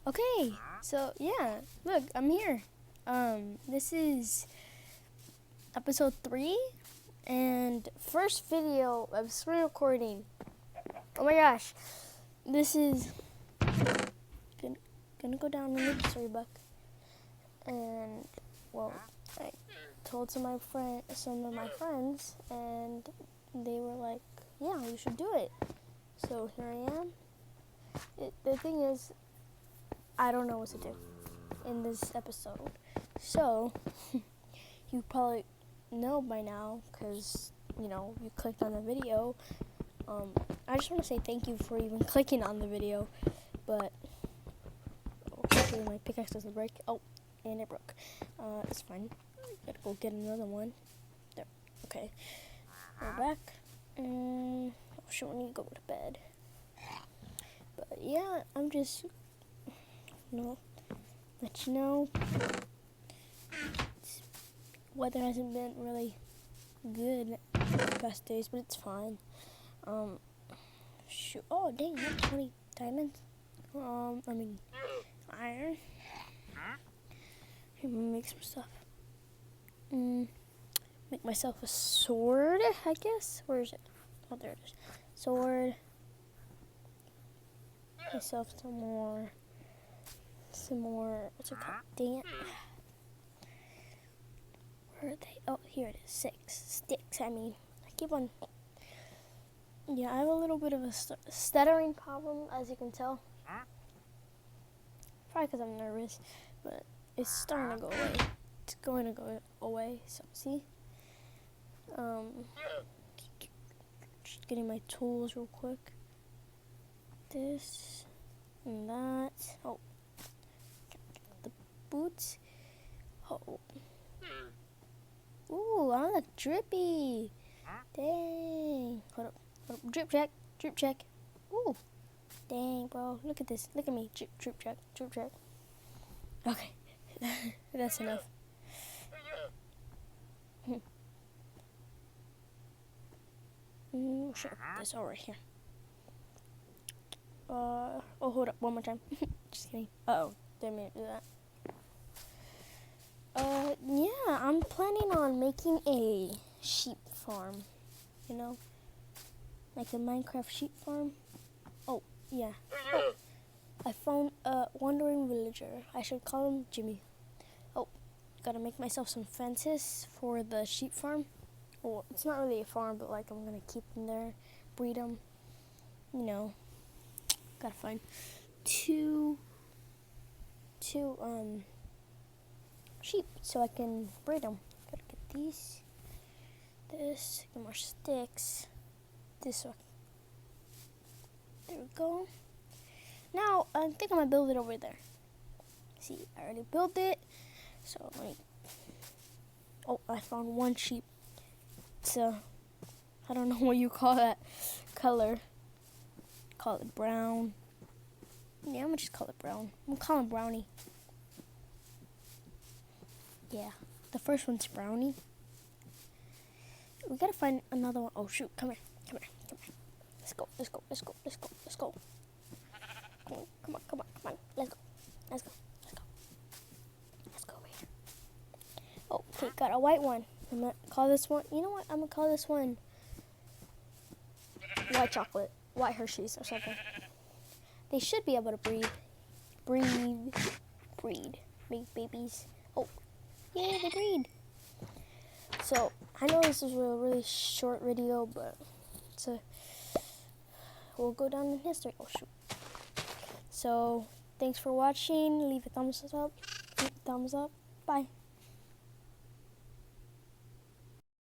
Okay, so yeah, look, I'm here. This is episode 3 and first video of screen recording. Oh my gosh, this is gonna go down in the storybook. And well, I told some of my friends, and they were like, "Yeah, you should do it." So here I am. The thing is, I don't know what to do in this episode. So, you probably know by now because, you clicked on the video. I just want to say thank you for even clicking on the video. But, hopefully my pickaxe doesn't break. Oh, and it broke. It's fine. Gotta go get another one. There. Okay. We're back. Oh, shit, we need to go to bed. But, yeah, I'm just... let you know, weather hasn't been really good the past days, but it's fine. Shoot, oh dang, I have 20 diamonds. Iron. I'm gonna make some stuff. Make myself a sword, I guess. Where is it? Oh, there it is. Sword. Myself some more, what's it called? Dang it. Where are they? Oh, here it is. 6 sticks. I keep on. Yeah, I have a little bit of a stuttering problem, as you can tell. Probably because I'm nervous, but it's starting to go away. It's going to go away. So, see? Just getting my tools real quick. This and that. Oh. The boots. Oh. Ooh, I look drippy. Dang. Hold up. Drip check. Ooh. Dang, bro. Look at this. Look at me. Drip check. Okay. That's enough. Sure. This all right here. Oh, hold up. One more time. Just kidding. Uh-oh. Didn't mean to do that. Yeah, I'm planning on making a sheep farm, like a Minecraft sheep farm. Oh, yeah. Oh, I found a wandering villager. I should call him Jimmy. Oh, gotta make myself some fences for the sheep farm. Well, it's not really a farm, but like I'm gonna keep them there, breed them, Gotta find two sheep so I can breed them. Gotta get this, get more sticks, this one. There we go. Now I think I'm gonna build it over there. See, I already built it. So let me. Oh, I found one sheep. It's I don't know what you call that color. Call it brown. Yeah, I'm gonna just call it brown. I'm gonna call him Brownie. Yeah, the first one's Brownie. We gotta find another one. Oh shoot, come here. Let's go. Come on. Let's go over here. Oh, okay, got a white one. I'm gonna call this one, you know what? I'm gonna call this one white chocolate, white Hershey's or something. They should be able to breed, make babies. Oh, yay, they breed. So, I know this is a really short video, but we'll go down in history. Oh, shoot. So, thanks for watching. Leave a thumbs up. Bye.